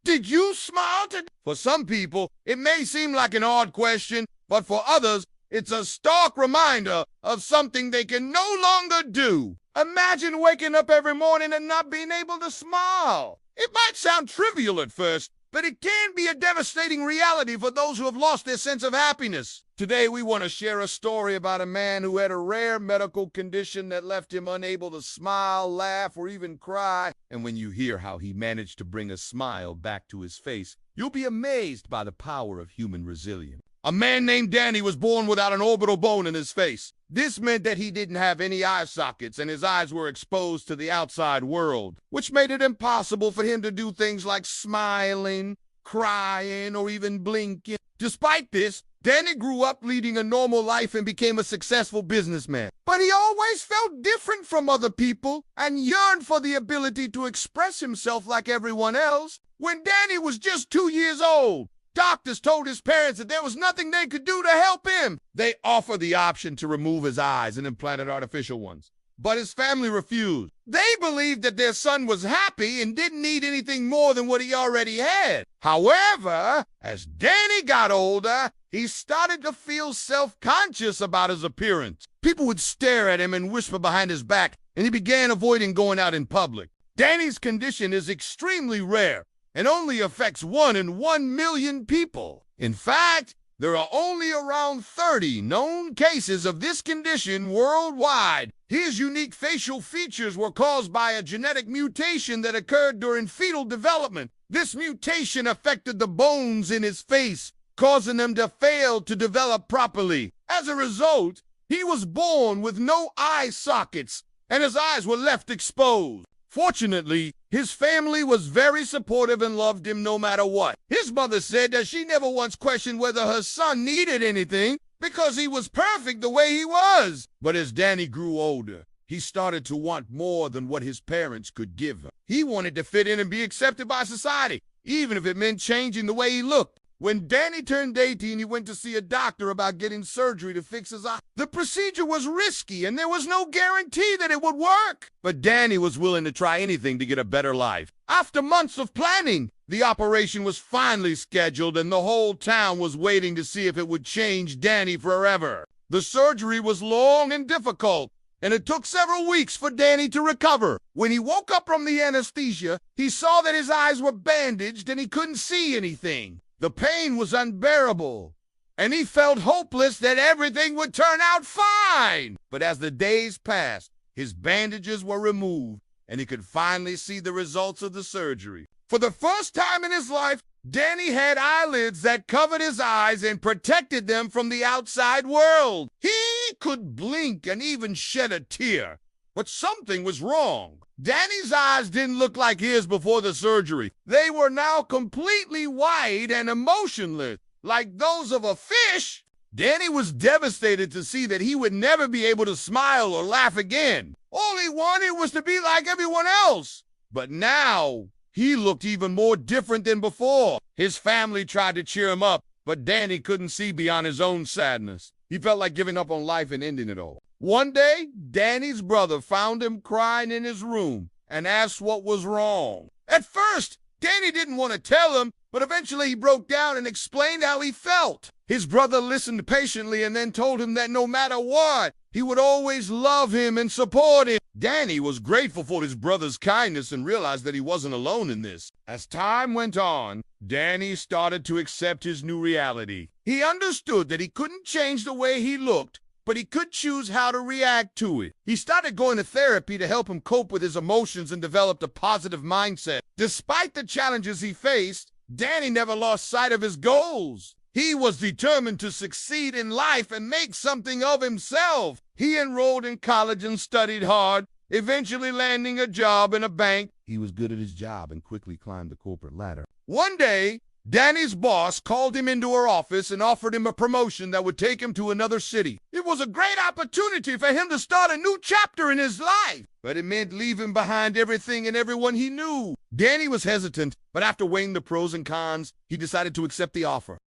Did you smile today? For some people, it may seem like an odd question, but for others, it's a stark reminder of something they can no longer do. Imagine waking up every morning and not being able to smile. It might sound trivial at first, but it can be a devastating reality for those who have lost their sense of happiness. Today, we want to share a story about a man who had a rare medical condition that left him unable to smile, laugh, or even cry. And when you hear how he managed to bring a smile back to his face, you'll be amazed by the power of human resilience. A man named Danny was born without an orbital bone in his face. This meant that he didn't have any eye sockets and his eyes were exposed to the outside world, which made it impossible for him to do things like smiling, crying, or even blinking. Despite this, Danny grew up leading a normal life and became a successful businessman. But he always felt different from other people and yearned for the ability to express himself like everyone else. When Danny was just 2 years old, doctors told his parents that there was nothing they could do to help him. They offered the option to remove his eyes and implanted artificial ones, but his family refused. They believed that their son was happy and didn't need anything more than what he already had. However, as Danny got older, he started to feel self-conscious about his appearance. People would stare at him and whisper behind his back, and he began avoiding going out in public. Danny's condition is extremely rare and only affects 1 in 1 million people. In fact, there are only around 30 known cases of this condition worldwide. His unique facial features were caused by a genetic mutation that occurred during fetal development. This mutation affected the bones in his face, causing them to fail to develop properly. As a result, he was born with no eye sockets, and his eyes were left exposed. Fortunately, his family was very supportive and loved him no matter what. His mother said that she never once questioned whether her son needed anything because he was perfect the way he was. But as Danny grew older, he started to want more than what his parents could give him. He wanted to fit in and be accepted by society, even if it meant changing the way he looked. When Danny turned 18, he went to see a doctor about getting surgery to fix his eye. The procedure was risky, and there was no guarantee that it would work. But Danny was willing to try anything to get a better life. After months of planning, the operation was finally scheduled, and the whole town was waiting to see if it would change Danny forever. The surgery was long and difficult, and it took several weeks for Danny to recover. When he woke up from the anesthesia, he saw that his eyes were bandaged and he couldn't see anything. The pain was unbearable, and he felt hopeless that everything would turn out fine. But as the days passed, his bandages were removed, and he could finally see the results of the surgery. For the first time in his life, Danny had eyelids that covered his eyes and protected them from the outside world. He could blink and even shed a tear. But something was wrong. Danny's eyes didn't look like his before the surgery. They were now completely white and emotionless, like those of a fish. Danny was devastated to see that he would never be able to smile or laugh again. All he wanted was to be like everyone else. But now, he looked even more different than before. His family tried to cheer him up, but Danny couldn't see beyond his own sadness. He felt like giving up on life and ending it all. One day, Danny's brother found him crying in his room and asked what was wrong. At first, Danny didn't want to tell him, but eventually he broke down and explained how he felt. His brother listened patiently and then told him that no matter what, he would always love him and support him. Danny was grateful for his brother's kindness and realized that he wasn't alone in this. As time went on, Danny started to accept his new reality. He understood that he couldn't change the way he looked, but he could choose how to react to it. He started going to therapy to help him cope with his emotions and developed a positive mindset. Despite the challenges he faced, Danny never lost sight of his goals. He was determined to succeed in life and make something of himself. He enrolled in college and studied hard, eventually landing a job in a bank. He was good at his job and quickly climbed the corporate ladder. One day, Danny's boss called him into her office and offered him a promotion that would take him to another city. It was a great opportunity for him to start a new chapter in his life, but it meant leaving behind everything and everyone he knew. Danny was hesitant, but after weighing the pros and cons, he decided to accept the offer.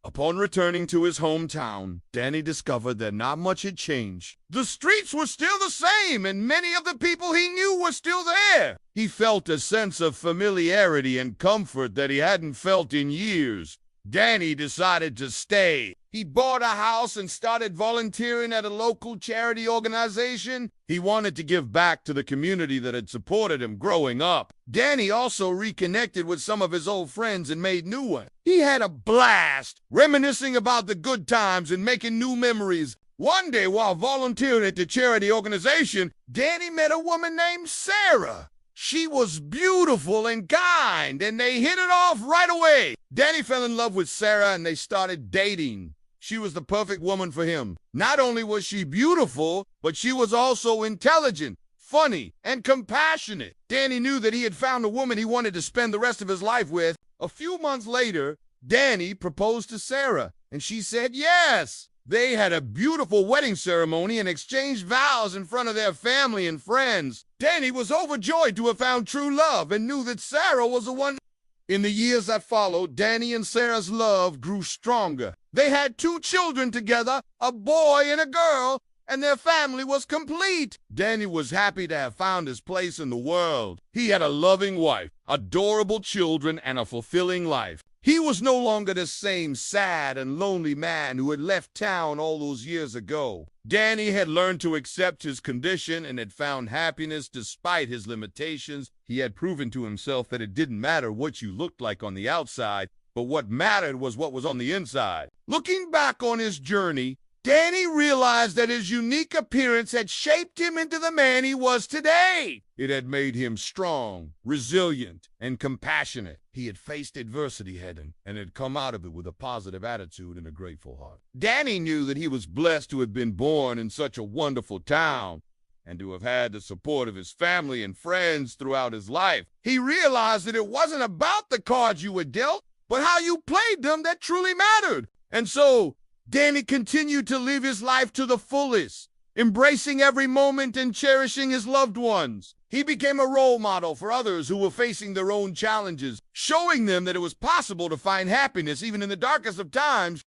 Upon returning to his hometown, Danny discovered that not much had changed. The streets were still the same, and many of the people he knew were still there. He felt a sense of familiarity and comfort that he hadn't felt in years. Danny decided to stay. He bought a house and started volunteering at a local charity organization. He wanted to give back to the community that had supported him growing up. Danny also reconnected with some of his old friends and made new ones. He had a blast, reminiscing about the good times and making new memories. One day, while volunteering at the charity organization, Danny met a woman named Sarah. She was beautiful and kind, and they hit it off right away. Danny fell in love with Sarah, and they started dating. She was the perfect woman for him. Not only was she beautiful, but she was also intelligent, funny, and compassionate. Danny knew that he had found a woman he wanted to spend the rest of his life with. A few months later, Danny proposed to Sarah, and she said yes. They had a beautiful wedding ceremony and exchanged vows in front of their family and friends. Danny was overjoyed to have found true love and knew that Sarah was the one. In the years that followed, Danny and Sarah's love grew stronger. They had 2 children together, a boy and a girl, and their family was complete. Danny was happy to have found his place in the world. He had a loving wife, adorable children, and a fulfilling life. He was no longer the same sad and lonely man who had left town all those years ago. Danny had learned to accept his condition and had found happiness despite his limitations. He had proven to himself that it didn't matter what you looked like on the outside, but what mattered was what was on the inside. Looking back on his journey, Danny realized that his unique appearance had shaped him into the man he was today. It had made him strong, resilient, and compassionate. He had faced adversity head-on and had come out of it with a positive attitude and a grateful heart. Danny knew that he was blessed to have been born in such a wonderful town and to have had the support of his family and friends throughout his life. He realized that it wasn't about the cards you were dealt, but how you played them that truly mattered. And so, Danny continued to live his life to the fullest, embracing every moment and cherishing his loved ones. He became a role model for others who were facing their own challenges, showing them that it was possible to find happiness even in the darkest of times.